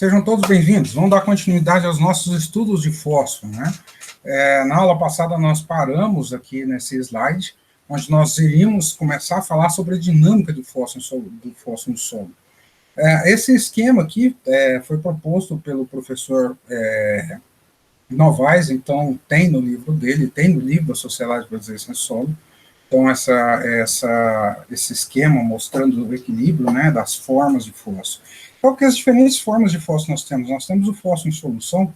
Sejam todos bem-vindos. Vamos dar continuidade aos nossos estudos de fósforo, né? Na aula passada nós paramos aqui nesse slide, onde nós iríamos começar a falar sobre a dinâmica do fósforo no solo. Esse esquema aqui foi proposto pelo professor Novaes, então tem no livro dele, tem no livro da Sociedade Brasileira de Ciências do Solo. Então, esse esquema mostrando o equilíbrio, né, das formas de fósforo. Qual que é as diferentes formas de fósforo nós temos? Nós temos o fósforo em solução,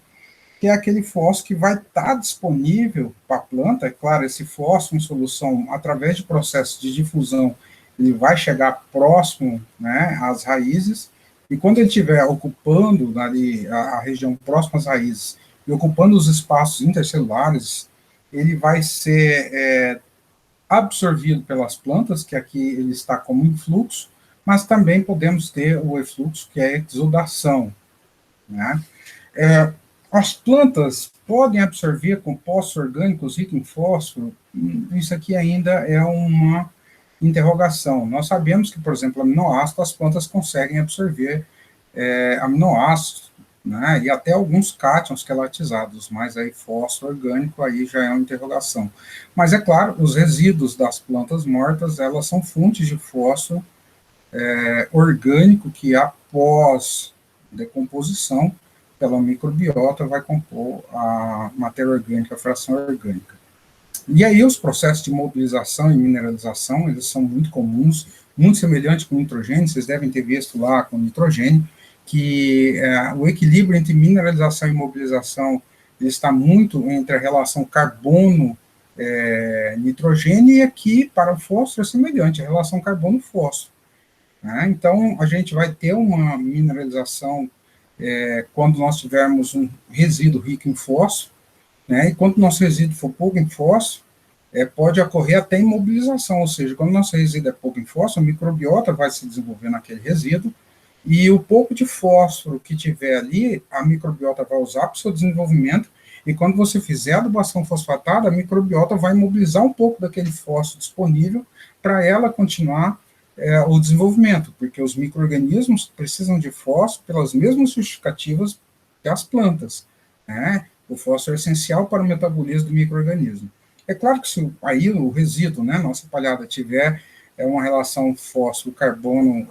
que é aquele fósforo que vai estar disponível para a planta. É claro, esse fósforo em solução, através de processos de difusão, ele vai chegar próximo, né, às raízes, e quando ele estiver ocupando ali a região próxima às raízes e ocupando os espaços intercelulares, ele vai ser absorvido pelas plantas, que aqui ele está como influxo, mas também podemos ter o efluxo, que é a exudação, né? As plantas podem absorver compostos orgânicos ricos em fósforo? Isso aqui ainda é uma interrogação. Nós sabemos que, por exemplo, aminoácidos, as plantas conseguem absorver aminoácidos, né, e até alguns cátions quelatizados, mas aí fósforo orgânico aí já é uma interrogação. Mas é claro, os resíduos das plantas mortas, elas são fontes de fósforo orgânico que após decomposição pela microbiota vai compor a matéria orgânica, a fração orgânica. E aí os processos de mobilização e mineralização, eles são muito comuns, muito semelhantes com o nitrogênio, vocês devem ter visto lá com o nitrogênio, que o equilíbrio entre mineralização e mobilização está muito entre a relação carbono-nitrogênio, e aqui, para o fósforo, é semelhante, a relação carbono-fósforo. Né? Então, a gente vai ter uma mineralização quando nós tivermos um resíduo rico em fósforo, né? E quando o nosso resíduo for pouco em fósforo, pode ocorrer até imobilização, ou seja, quando o nosso resíduo é pouco em fósforo, a microbiota vai se desenvolver naquele resíduo, e o pouco de fósforo que tiver ali, a microbiota vai usar para o seu desenvolvimento, e quando você fizer a adubação fosfatada, a microbiota vai mobilizar um pouco daquele fósforo disponível para ela continuar o desenvolvimento, porque os micro-organismos precisam de fósforo pelas mesmas justificativas que as plantas, né? O fósforo é essencial para o metabolismo do micro-organismo. É claro que se aí o resíduo, né, nossa palhada, tiver uma relação fósforo-carbono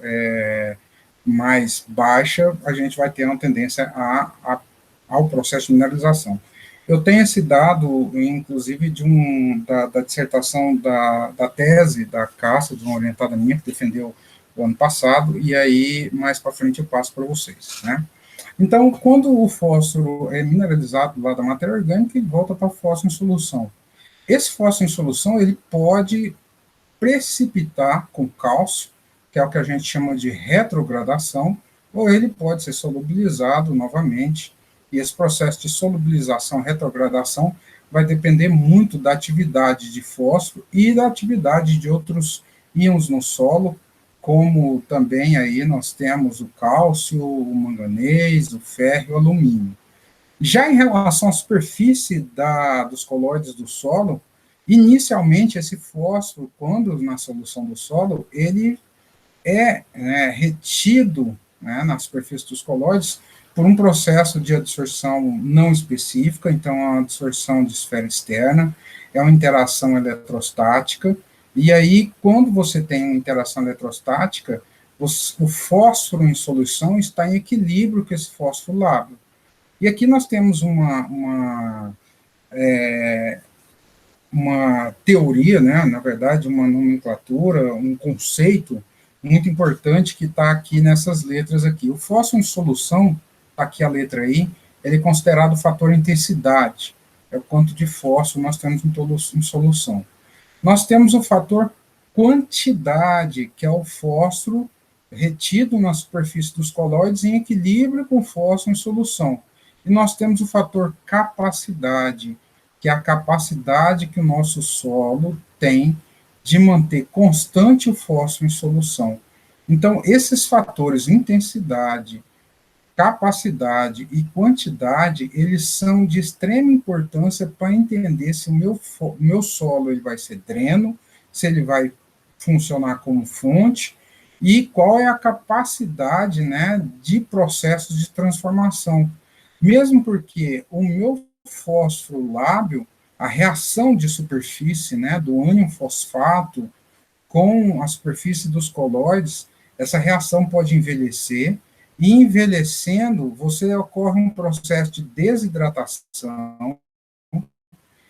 mais baixa, a gente vai ter uma tendência ao processo de mineralização. Eu tenho esse dado, inclusive, da dissertação da tese da Cássia, de uma orientada minha, que defendeu o ano passado, e aí, mais para frente, eu passo para vocês, né? Então, quando o fósforo é mineralizado lá da matéria orgânica, ele volta para o fósforo em solução. Esse fósforo em solução, ele pode precipitar com cálcio, que é o que a gente chama de retrogradação, ou ele pode ser solubilizado novamente, e esse processo de solubilização, retrogradação, vai depender muito da atividade de fósforo e da atividade de outros íons no solo, como também aí nós temos o cálcio, o manganês, o ferro e o alumínio. Já em relação à superfície dos colóides do solo, inicialmente esse fósforo, quando na solução do solo, ele é retido, né, na superfície dos colóides por um processo de adsorção não específica, então a adsorção de esfera externa, é uma interação eletrostática, e aí quando você tem uma interação eletrostática, o fósforo em solução está em equilíbrio com esse fósforo lábil. E aqui nós temos uma teoria, né, na verdade, uma nomenclatura, um conceito muito importante que está aqui nessas letras aqui. O fósforo em solução, aqui a letra I, ele é considerado o fator intensidade, é o quanto de fósforo nós temos em solução. Nós temos o fator quantidade, que é o fósforo retido na superfície dos colóides em equilíbrio com o fósforo em solução. E nós temos o fator capacidade, que é a capacidade que o nosso solo tem de manter constante o fósforo em solução. Então, esses fatores, intensidade, capacidade e quantidade, eles são de extrema importância para entender se o meu solo ele vai ser dreno, se ele vai funcionar como fonte, e qual é a capacidade, né, de processos de transformação. Mesmo porque o meu fósforo lábio, a reação de superfície, né, do ânion fosfato com a superfície dos colóides, essa reação pode envelhecer, e envelhecendo, você ocorre um processo de desidratação,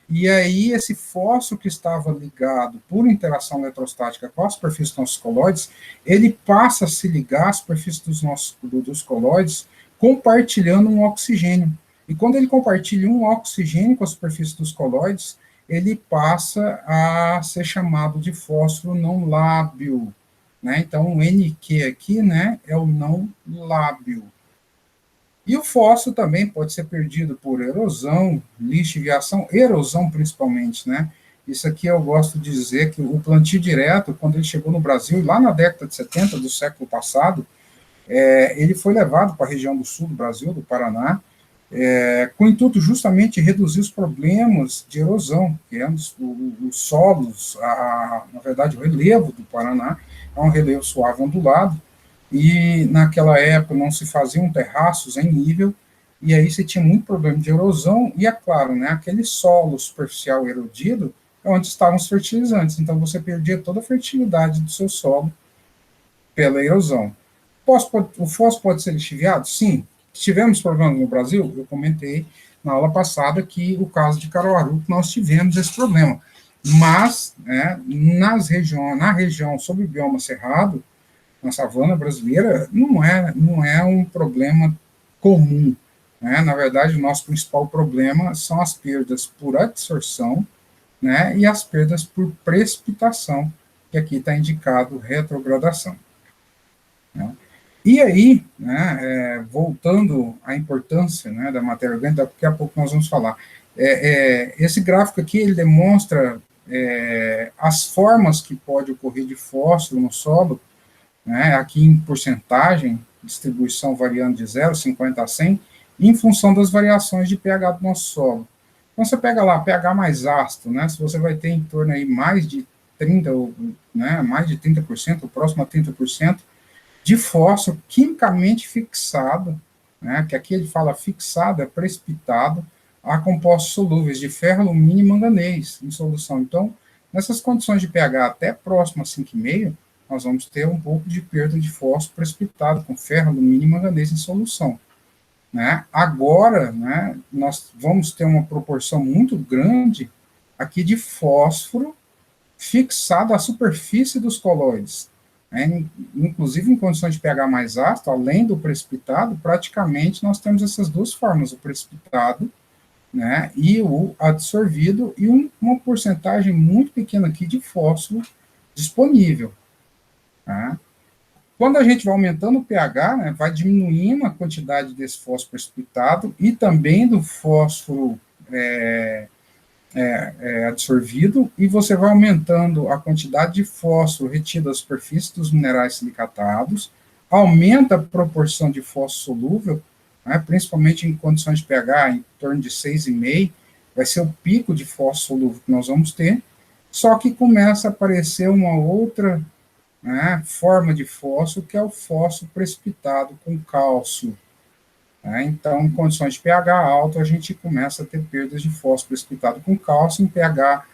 e aí esse fósforo que estava ligado por interação eletrostática com a superfície dos nossos colóides, ele passa a se ligar à superfície dos colóides, compartilhando um oxigênio. E quando ele compartilha um oxigênio com a superfície dos colóides, ele passa a ser chamado de fósforo não lábio, né? Então, o NQ aqui, né, é o não lábio. E o fósforo também pode ser perdido por erosão, lixiviação, erosão principalmente, né? Isso aqui eu gosto de dizer que o plantio direto, quando ele chegou no Brasil, lá na década de 70 do século passado, ele foi levado para a região do sul do Brasil, do Paraná, com o intuito justamente de reduzir os problemas de erosão, que é os solos, na verdade, o relevo do Paraná é um relevo suave ondulado, e naquela época não se faziam terraços em nível, e aí você tinha muito problema de erosão, e é claro, né, aquele solo superficial erodido é onde estavam os fertilizantes, então você perdia toda a fertilidade do seu solo pela erosão. O fósforo pode ser lixiviado? Sim. Tivemos problemas no Brasil? Eu comentei na aula passada que o caso de Caruaru, nós tivemos esse problema. Mas, né, na região sob o bioma cerrado, na savana brasileira, não é um problema comum. Né? Na verdade, o nosso principal problema são as perdas por absorção, né, e as perdas por precipitação, que aqui está indicado retrogradação. Né? E aí, né, voltando à importância, né, da matéria orgânica, daqui a pouco nós vamos falar. Esse gráfico aqui ele demonstra as formas que pode ocorrer de fósforo no solo, né, aqui em porcentagem, distribuição variando de 0,50 a 100, em função das variações de pH do nosso solo. Então, você pega lá pH mais ácido, né, se você vai ter em torno aí mais de 30%, né, mais de 30%, próximo a 30%, de fósforo quimicamente fixado, né, que aqui ele fala fixado, é precipitado, a compostos solúveis de ferro, alumínio e manganês em solução. Então, nessas condições de pH até próximo a 5,5, nós vamos ter um pouco de perda de fósforo precipitado com ferro, alumínio e manganês em solução. Né? Agora, né, nós vamos ter uma proporção muito grande aqui de fósforo fixado à superfície dos colóides. Né? Inclusive, em condições de pH mais ácido, além do precipitado, praticamente nós temos essas duas formas, o precipitado, né, e o absorvido, e uma porcentagem muito pequena aqui de fósforo disponível. Tá? Quando a gente vai aumentando o pH, né, vai diminuindo a quantidade desse fósforo precipitado e também do fósforo absorvido, e você vai aumentando a quantidade de fósforo retido à superfície dos minerais silicatados, aumenta a proporção de fósforo solúvel, né, principalmente em condições de pH em torno de 6,5, vai ser o pico de fósforo solúvel que nós vamos ter, só que começa a aparecer uma outra, né, forma de fósforo, que é o fósforo precipitado com cálcio. Né? Então, em condições de pH alto, a gente começa a ter perdas de fósforo precipitado com cálcio, em pH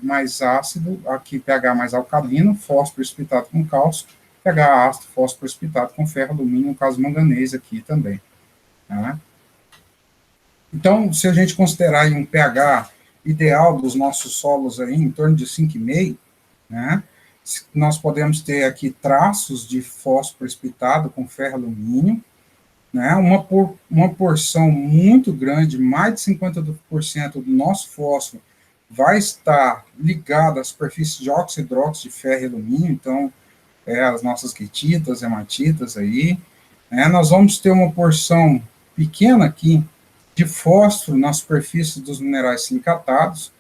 mais ácido, aqui pH mais alcalino, fósforo precipitado com cálcio, pH ácido, fósforo precipitado com ferro, alumínio, no caso manganês aqui também. Tá? Então, se a gente considerar um pH ideal dos nossos solos aí, em torno de 5,5, né, nós podemos ter aqui traços de fósforo precipitado com ferro, alumínio, né, uma porção muito grande, mais de 50% do nosso fósforo vai estar ligado à superfície de óxido hidróxido de ferro e alumínio, então, as nossas quetitas, hematitas aí, nós vamos ter uma porção pequena aqui de fósforo na superfície dos minerais silicatados,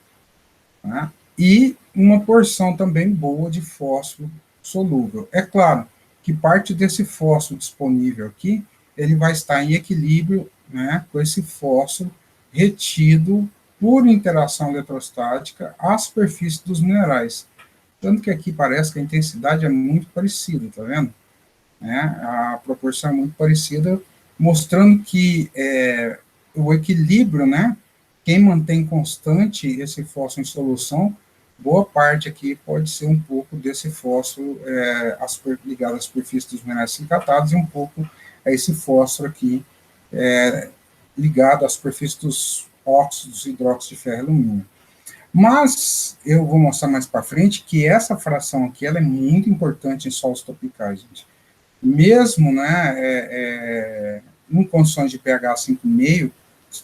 né, e uma porção também boa de fósforo solúvel. É claro que parte desse fósforo disponível aqui, ele vai estar em equilíbrio, né, com esse fósforo retido por interação eletrostática à superfície dos minerais. tanto que aqui parece que a intensidade é muito parecida, tá vendo? Né? A proporção é muito parecida, mostrando que o equilíbrio, né? Quem mantém constante esse fósforo em solução, boa parte aqui pode ser um pouco desse fósforo ligado à superfície dos minerais silicatados e um pouco a esse fósforo aqui ligado à superfície dos óxidos, hidróxidos de ferro e alumínio. Mas eu vou mostrar mais para frente que essa fração aqui ela é muito importante em solos tropicais, gente. Mesmo, né, em condições de pH 5,5,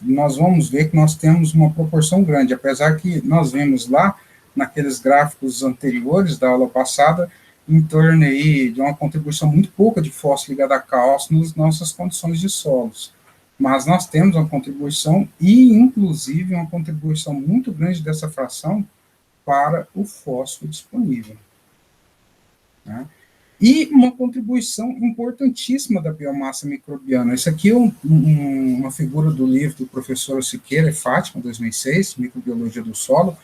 nós vamos ver que nós temos uma proporção grande, apesar que nós vemos lá, naqueles gráficos anteriores da aula passada, em torno aí de uma contribuição muito pouca de fósforo ligado a cálcio nas nossas condições de solos. Mas nós temos uma contribuição, e inclusive uma contribuição muito grande dessa fração para o fósforo disponível. Né? E uma contribuição importantíssima da biomassa microbiana. Isso aqui é uma figura do livro do professor Siqueira e Fátima, 2006, Microbiologia do Solo,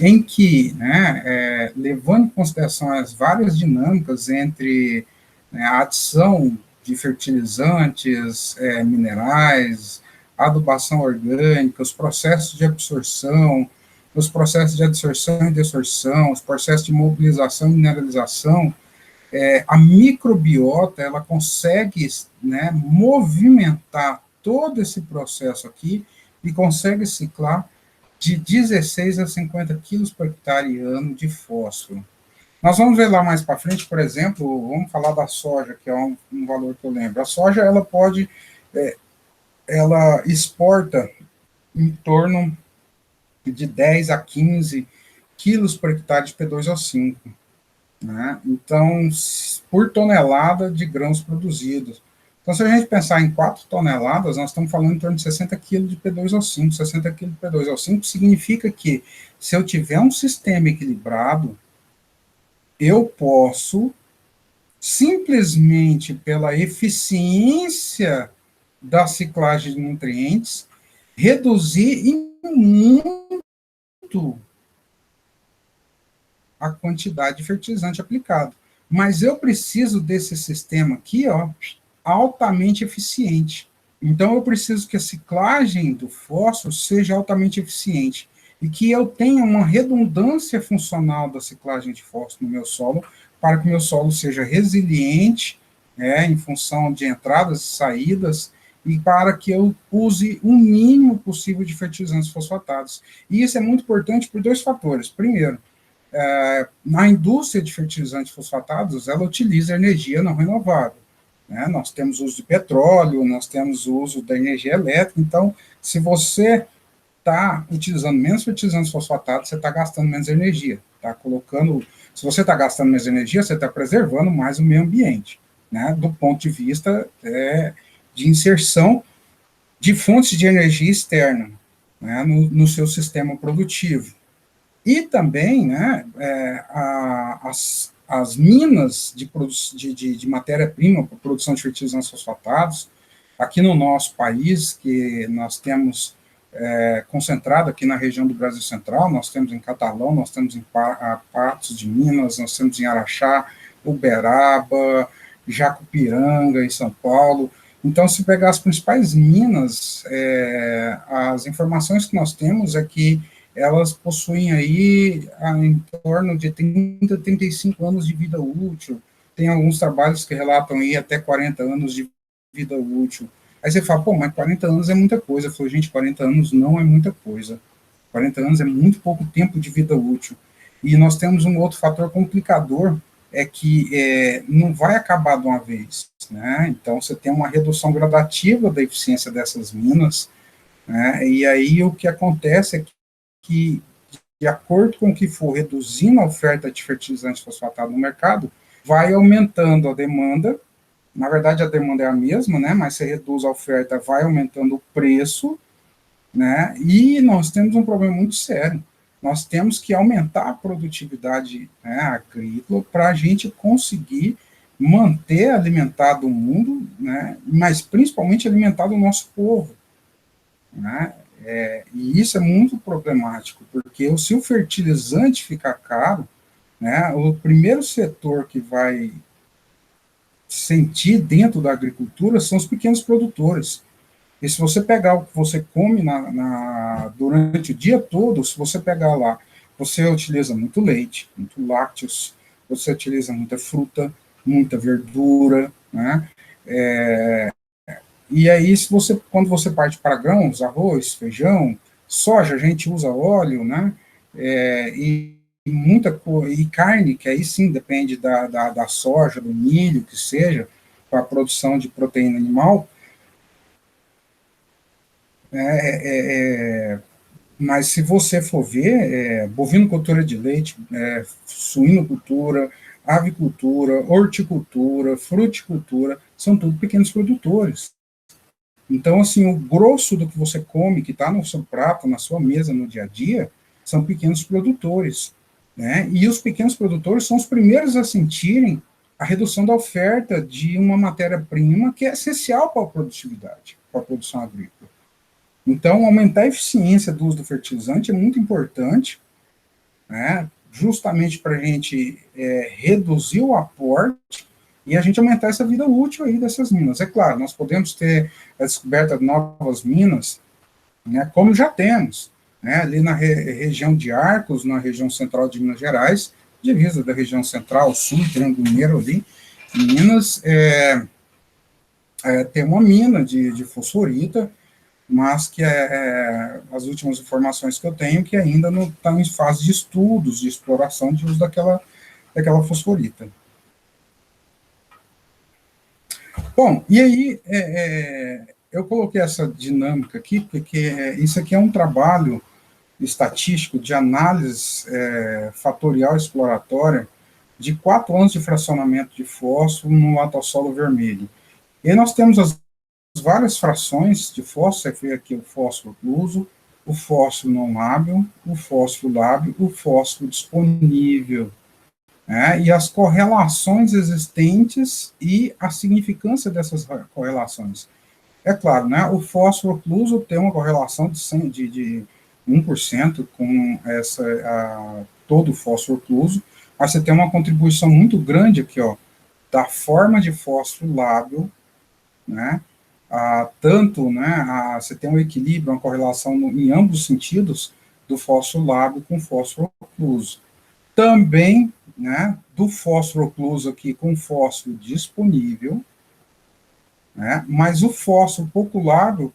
em que, né, levando em consideração as várias dinâmicas entre, né, a adição de fertilizantes minerais, adubação orgânica, os processos de absorção, os processos de adsorção e desorção, os processos de mobilização e mineralização, a microbiota, ela consegue, né, movimentar todo esse processo aqui e consegue ciclar de 16 a 50 quilos por hectare ano de fósforo. Nós vamos ver lá mais para frente, por exemplo, vamos falar da soja, que é um valor que eu lembro. A soja, ela pode, ela exporta em torno de 10 a 15 quilos por hectare de P2O5. Né? Então, por tonelada de grãos produzidos. Então, se a gente pensar em 4 toneladas, nós estamos falando em torno de 60 kg de P2O5. 60 kg de P2O5 significa que, se eu tiver um sistema equilibrado, eu posso, simplesmente pela eficiência da ciclagem de nutrientes, reduzir em muito a quantidade de fertilizante aplicado. Mas eu preciso desse sistema aqui, ó, altamente eficiente. Então, eu preciso que a ciclagem do fósforo seja altamente eficiente e que eu tenha uma redundância funcional da ciclagem de fósforo no meu solo, para que o meu solo seja resiliente, em função de entradas e saídas, e para que eu use o mínimo possível de fertilizantes fosfatados. E isso é muito importante por 2 fatores. Primeiro, na indústria de fertilizantes fosfatados, ela utiliza energia não renovável. Né? Nós temos uso de petróleo, nós temos o uso da energia elétrica, então, se você está utilizando menos fertilizantes fosfatados, você está gastando menos energia. Se você está gastando menos energia, você está preservando mais o meio ambiente, né? Do ponto de vista de inserção de fontes de energia externa, né, no seu sistema produtivo. E também, né, as minas de matéria-prima para produção de fertilizantes fosfatados, aqui no nosso país, que nós temos concentrado aqui na região do Brasil Central, nós temos em Catalão, nós temos em Patos de Minas, nós temos em Araxá, Uberaba, Jacupiranga, em São Paulo. Então, se pegar as principais minas, as informações que nós temos é que elas possuem aí em torno de 30, 35 anos de vida útil. Tem alguns trabalhos que relatam aí até 40 anos de vida útil. Aí você fala, pô, mas 40 anos é muita coisa. Eu falo, gente, 40 anos não é muita coisa. 40 anos é muito pouco tempo de vida útil. E nós temos um outro fator complicador, é que não vai acabar de uma vez. Né? Então, você tem uma redução gradativa da eficiência dessas minas, né? E aí o que acontece é que, de acordo com o que for reduzindo a oferta de fertilizante fosfatado no mercado, vai aumentando a demanda. Na verdade, a demanda é a mesma, né? Mas se reduz a oferta, vai aumentando o preço, né? E nós temos um problema muito sério. Nós temos que aumentar a produtividade, né, agrícola para a gente conseguir manter alimentado o mundo, né? Mas principalmente alimentado o nosso povo, né? E isso é muito problemático, porque se o fertilizante ficar caro, né? O primeiro setor que vai sentir dentro da agricultura são os pequenos produtores. E se você pegar o que você come durante o dia todo, se você pegar lá, você utiliza muito leite, muito lácteos, você utiliza muita fruta, muita verdura, né? E aí, quando você parte para grãos, arroz, feijão, soja, a gente usa óleo, né? E carne, que aí sim depende da soja, do milho, que seja, para a produção de proteína animal. Mas se você for ver, bovinocultura de leite, suinocultura, avicultura, horticultura, fruticultura, são tudo pequenos produtores. Então, assim, o grosso do que você come, que está no seu prato, na sua mesa, no dia a dia, são pequenos produtores, né? E os pequenos produtores são os primeiros a sentirem a redução da oferta de uma matéria-prima que é essencial para a produtividade, para a produção agrícola. Então, aumentar a eficiência do uso do fertilizante é muito importante, né? Justamente para a gente reduzir o aporte e a gente aumentar essa vida útil aí dessas minas. É claro, nós podemos ter a descoberta de novas minas, né, como já temos, né, ali na região de Arcos, na região central de Minas Gerais, divisa da região central, sul, Triângulo Mineiro ali, em Minas, tem uma mina de fosforita, mas que as últimas informações que eu tenho que ainda não estão em fase de estudos, de exploração de uso daquela fosforita. Bom, e aí eu coloquei essa dinâmica aqui, porque isso aqui é um trabalho estatístico de análise fatorial exploratória de 4 anos de fracionamento de fósforo no latossolo vermelho. E aí nós temos as várias frações de fósforo, você vê aqui o fósforo ocluso, o fósforo não lábil, o fósforo lábil, o fósforo disponível, e as correlações existentes e a significância dessas correlações. É claro, né, o fósforo ocluso tem uma correlação de 1% com todo o fósforo ocluso, mas você tem uma contribuição muito grande aqui, ó, da forma de fósforo lábil, né, tanto, né, você tem um equilíbrio, uma correlação em ambos os sentidos do fósforo lábil com fósforo ocluso. Também, né, do fósforo ocluso aqui com fósforo disponível, né, mas o fósforo pouco lábil,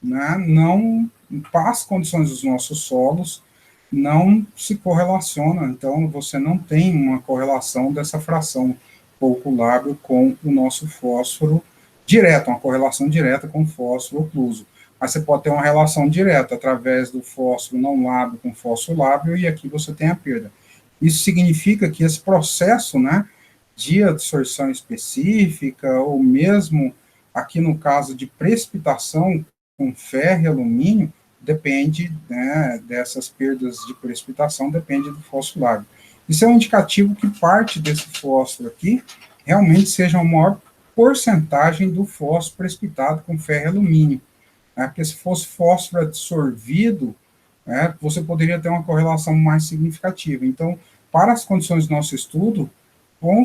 né, não, para as condições dos nossos solos, não se correlaciona, então você não tem uma correlação dessa fração pouco lábil com o nosso fósforo direto, uma correlação direta com o fósforo ocluso. Mas você pode ter uma relação direta através do fósforo não lábil com fósforo lábil, e aqui você tem a perda. Isso significa que esse processo, né, de absorção específica, ou mesmo aqui no caso de precipitação com ferro e alumínio, depende, né, dessas perdas de precipitação, depende do fósforo lábil. Isso é um indicativo que parte desse fósforo aqui realmente seja uma maior porcentagem do fósforo precipitado com ferro e alumínio. Porque se fosse fósforo absorvido, você poderia ter uma correlação mais significativa. Então, para as condições do nosso estudo, com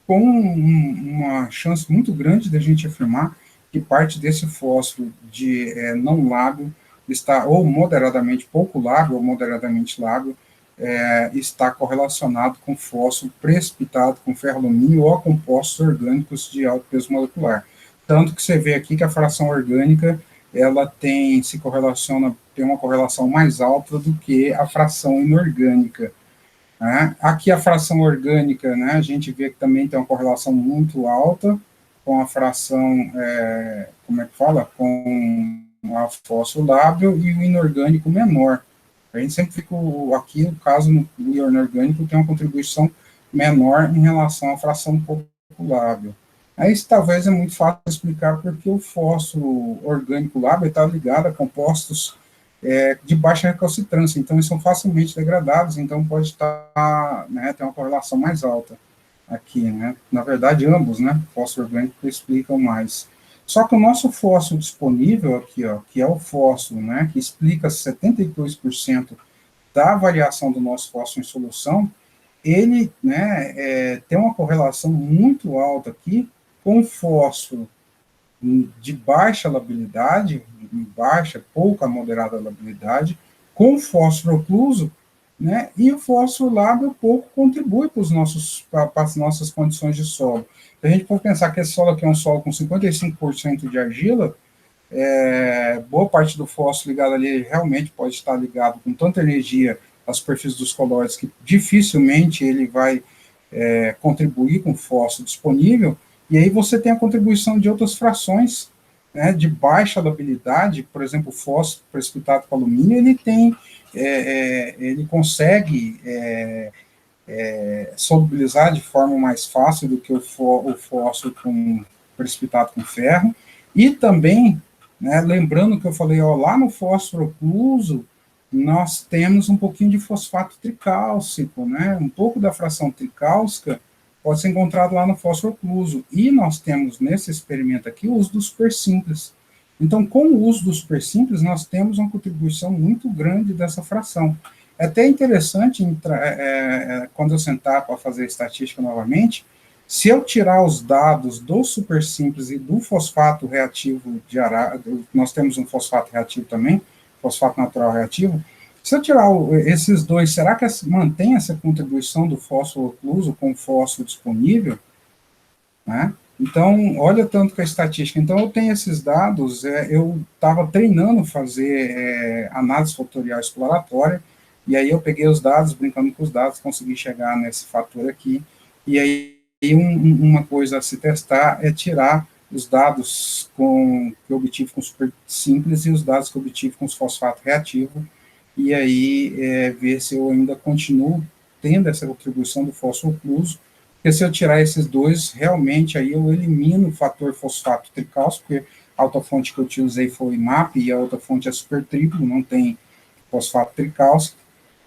uma chance muito grande de a gente afirmar que parte desse fósforo de não lábil está, ou moderadamente pouco lábil, ou moderadamente lábil, está correlacionado com fósforo precipitado com ferro alumínio ou a compostos orgânicos de alto peso molecular. Tanto que você vê aqui que a fração orgânica ela tem uma correlação mais alta do que a fração inorgânica. Né? Aqui a fração orgânica, né, a gente vê que também tem uma correlação muito alta com a fração, como é que fala? Com a fósforo lábil e o inorgânico menor. A gente sempre fica aqui, o caso no inorgânico tem uma contribuição menor em relação à fração pouco lábil. Aí isso talvez é muito fácil de explicar porque o fósforo orgânico lábil está ligado a compostos de baixa recalcitrância, então eles são facilmente degradados, então pode estar, né, ter uma correlação mais alta aqui, né? Na verdade, ambos, né, fósforo orgânico explicam mais. Só que o nosso fósforo disponível aqui, ó, que é o fósforo, né, que explica 72% da variação do nosso fósforo em solução, ele, né, tem uma correlação muito alta aqui com fósforo de baixa labilidade, baixa, pouca, moderada labilidade, com fósforo ocluso, né, e o fósforo lábil pouco contribui para as nossas condições de solo. Se a gente for pensar que esse solo aqui é um solo com 55% de argila, boa parte do fósforo ligado ali realmente pode estar ligado com tanta energia às superfícies dos colóides que dificilmente ele vai contribuir com o fósforo disponível, e aí você tem a contribuição de outras frações, né, de baixa labilidade, por exemplo, o fósforo precipitado com alumínio, ele consegue solubilizar de forma mais fácil do que o fósforo precipitado com ferro, e também, né, lembrando que eu falei, ó, lá no fósforo ocluso, nós temos um pouquinho de fosfato tricálcico, né, um pouco da fração tricálcica pode ser encontrado lá no fósforo ocluso, e nós temos nesse experimento aqui o uso do super simples. Então, com o uso do super simples, nós temos uma contribuição muito grande dessa fração. É até interessante, quando eu sentar para fazer a estatística novamente, se eu tirar os dados do super simples e do fosfato reativo de arábica, nós temos um fosfato reativo também, fosfato natural reativo, se eu tirar esses dois, será que mantém essa contribuição do fósforo ocluso com o fósforo disponível? Né? Então, olha tanto que a estatística. Então, eu tenho esses dados, eu estava treinando fazer análise fatorial exploratória, e aí eu peguei os dados, brincando com os dados, consegui chegar nesse fator aqui, e aí uma coisa a se testar é tirar os dados que eu obtive com super simples e os dados que eu obtive com os fosfato reativo, e aí ver se eu ainda continuo tendo essa contribuição do fósforo ocluso, porque se eu tirar esses dois, realmente aí eu elimino o fator fosfato tricálcico, porque a outra fonte que eu utilizei foi MAP e a outra fonte é super triplo, não tem fosfato tricálcico.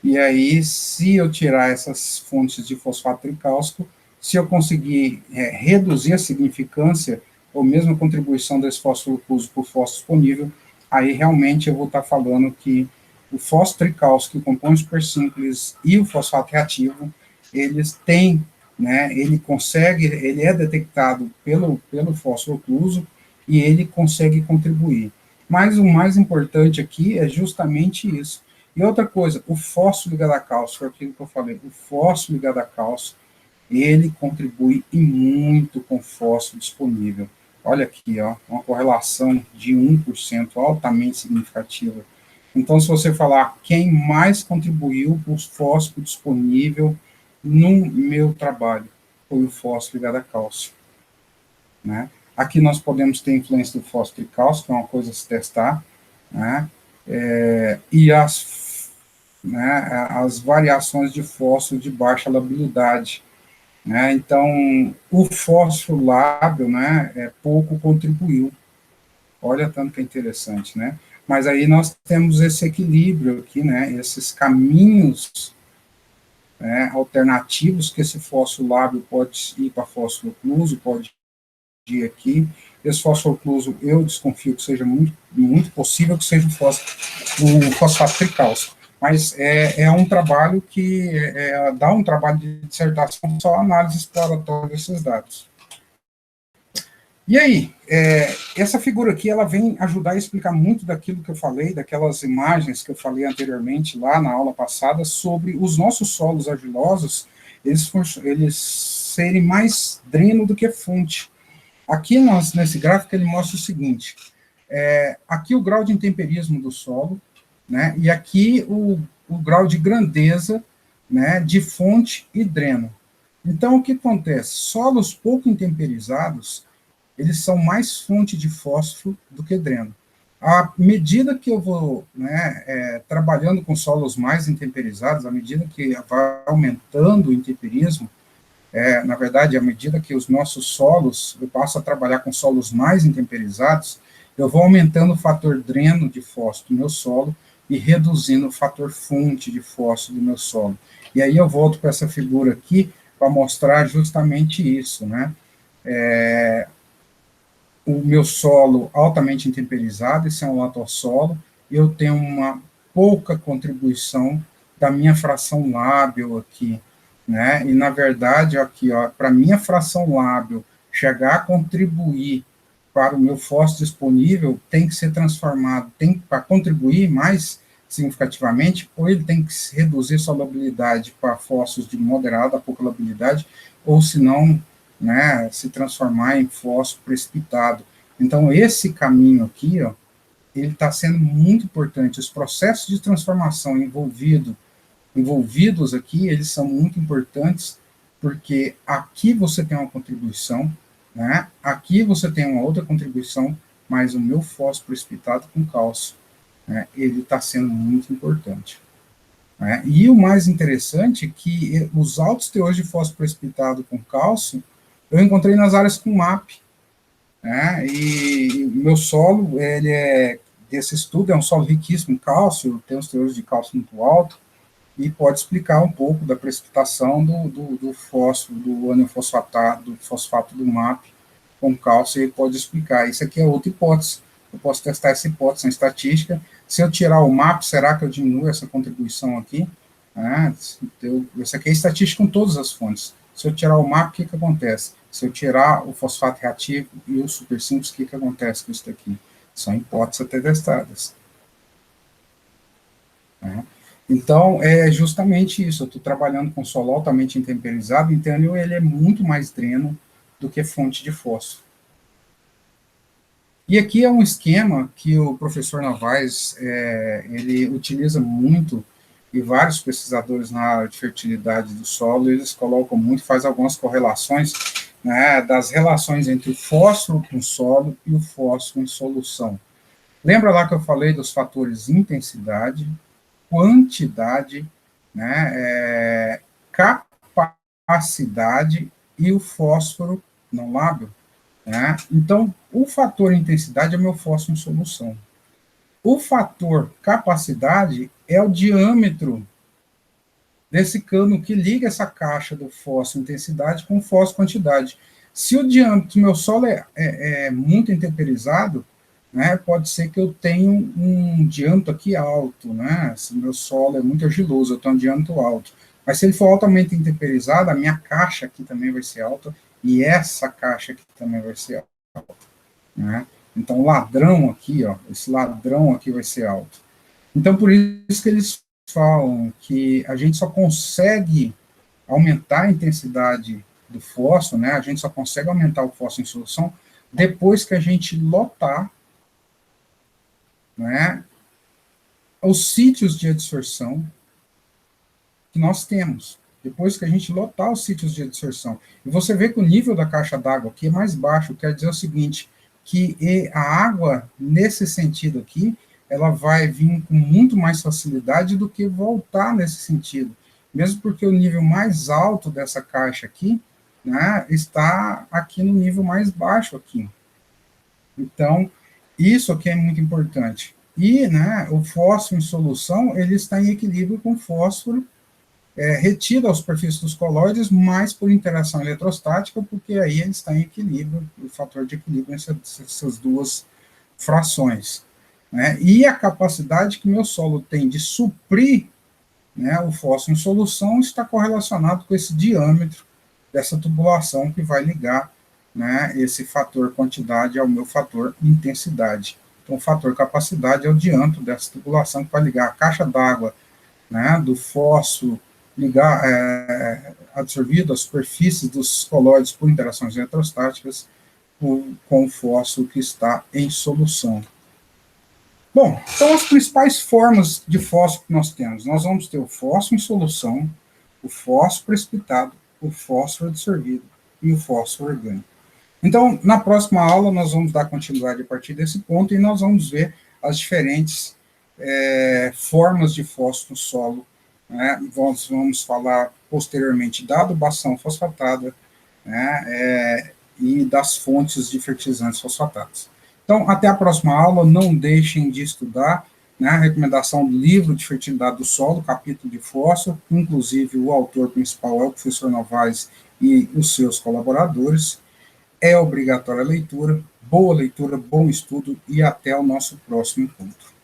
E aí, se eu tirar essas fontes de fosfato tricálcico, se eu conseguir reduzir a significância ou mesmo a contribuição desse fósforo ocluso por fósforo disponível, aí realmente eu vou estar falando que o fósforo tricálcico, que compõe o super simples, e o fosfato reativo, eles têm, né, ele é detectado pelo fósforo ocluso e ele consegue contribuir. Mas o mais importante aqui é justamente isso. E outra coisa, o fósforo ligado a cálcio, foi aquilo que eu falei, o fósforo ligado a cálcio, ele contribui e muito com o fósforo disponível. Olha aqui, ó, uma correlação de 1%, altamente significativa. Então, se você falar quem mais contribuiu para o fósforo disponível no meu trabalho, foi o fósforo ligado a cálcio. Né? Aqui nós podemos ter influência do fósforo e cálcio, que é uma coisa a se testar, né? E as variações de fósforo de baixa labilidade. Né? Então, o fósforo lábil, né, pouco contribuiu. Olha tanto que é interessante, né? Mas aí nós temos esse equilíbrio aqui, né? Esses caminhos, né, alternativos que esse fósforo lábil pode ir para fósforo ocluso, pode ir aqui. Esse fósforo ocluso, eu desconfio que seja muito, muito possível que seja o fosfato tricálcico. Mas é um trabalho que dá um trabalho de dissertação, só análise exploratória desses dados. E aí, essa figura aqui, ela vem ajudar a explicar muito daquilo que eu falei, daquelas imagens que eu falei anteriormente lá na aula passada, sobre os nossos solos argilosos, eles serem mais dreno do que fonte. Aqui, nesse gráfico, ele mostra o seguinte, aqui o grau de intemperismo do solo, né, e aqui o grau de grandeza, né, de fonte e dreno. Então, o que acontece? Solos pouco intemperizados, eles são mais fonte de fósforo do que dreno. À medida que eu vou, né, trabalhando com solos mais intemperizados, à medida que vai aumentando o intemperismo, na verdade, à medida que os nossos solos, eu passo a trabalhar com solos mais intemperizados, eu vou aumentando o fator dreno de fósforo do meu solo e reduzindo o fator fonte de fósforo do meu solo. E aí eu volto para essa figura aqui para mostrar justamente isso, né? O meu solo altamente intemperizado, esse é um latossolo, eu tenho uma pouca contribuição da minha fração lábil aqui, né? E, na verdade, aqui, ó, para minha fração lábil chegar a contribuir para o meu fósforo disponível, tem que ser transformado, tem para contribuir mais significativamente, ou ele tem que reduzir solubilidade para fósforos de moderada a pouca labilidade, ou se não, né, se transformar em fósforo precipitado. Então, esse caminho aqui, ó, ele está sendo muito importante. Os processos de transformação envolvidos aqui, eles são muito importantes, porque aqui você tem uma contribuição, né? Aqui você tem uma outra contribuição, mas o meu fósforo precipitado com cálcio, né, ele está sendo muito importante. Né? E o mais interessante é que os altos teores de fósforo precipitado com cálcio eu encontrei nas áreas com MAP, né? E o meu solo, ele desse estudo, é um solo riquíssimo em cálcio, tem os teores de cálcio muito alto, e pode explicar um pouco da precipitação do fósforo, do anilfosfatado, do fosfato do MAP com cálcio, e pode explicar. Isso aqui é outra hipótese. Eu posso testar essa hipótese em estatística. Se eu tirar o MAP, será que eu diminuo essa contribuição aqui? Isso aqui é estatística com todas as fontes. Se eu tirar o MAP, o que acontece? Se eu tirar o fosfato reativo e o super simples, o que acontece com isso daqui? São hipóteses até testadas. Né? Então, é justamente isso. Eu estou trabalhando com solo altamente intemperizado, então ele é muito mais dreno do que fonte de fósforo. E aqui é um esquema que o professor Novaes, ele utiliza muito, e vários pesquisadores na área de fertilidade do solo, eles colocam muito, faz algumas correlações, né, das relações entre o fósforo com o solo e o fósforo em solução. Lembra lá que eu falei dos fatores intensidade, quantidade, né, capacidade e o fósforo não lábil? Né? Então, o fator intensidade é o meu fósforo em solução. O fator capacidade é o diâmetro desse cano que liga essa caixa do fósforo intensidade com o fósforo quantidade. Se o diâmetro do meu solo é muito intemperizado, né, pode ser que eu tenha um diâmetro aqui alto, né? Se o meu solo é muito argiloso, eu tenho um diâmetro alto. Mas se ele for altamente intemperizado, a minha caixa aqui também vai ser alta, e essa caixa aqui também vai ser alta. Né? Então, o ladrão aqui, ó, esse ladrão aqui vai ser alto. Então, por isso que eles falam que a gente só consegue aumentar a intensidade do fósforo, né? A gente só consegue aumentar o fósforo em solução depois que a gente lotar, né, os sítios de adsorção que nós temos. Depois que a gente lotar os sítios de adsorção. E você vê que o nível da caixa d'água aqui é mais baixo, quer dizer o seguinte, que a água, nesse sentido aqui, ela vai vir com muito mais facilidade do que voltar nesse sentido. Mesmo porque o nível mais alto dessa caixa aqui, né, está aqui no nível mais baixo aqui. Então, isso aqui é muito importante. E, né, o fósforo em solução, ele está em equilíbrio com o fósforo retido aos perfis dos colóides, mas por interação eletrostática, porque aí ele está em equilíbrio, o fator de equilíbrio entre essas duas frações. Né? E a capacidade que meu solo tem de suprir, né, o fósforo em solução está correlacionado com esse diâmetro dessa tubulação que vai ligar, né, esse fator quantidade ao meu fator intensidade. Então, o fator capacidade é o diâmetro dessa tubulação que vai ligar a caixa d'água, né, do fósforo ligar, absorvido às superfícies dos colóides por interações eletrostáticas com o fósforo que está em solução. Bom, então as principais formas de fósforo que nós temos. Nós vamos ter o fósforo em solução, o fósforo precipitado, o fósforo absorvido e o fósforo orgânico. Então, na próxima aula, nós vamos dar continuidade a partir desse ponto e nós vamos ver as diferentes formas de fósforo no solo. Né? Vamos falar posteriormente da adubação fosfatada, né, e das fontes de fertilizantes fosfatados. Então, até a próxima aula, não deixem de estudar, né, a recomendação do livro de fertilidade do solo, capítulo de fósforo, inclusive o autor principal é o professor Novaes e os seus colaboradores. É obrigatória a leitura, boa leitura, bom estudo e até o nosso próximo encontro.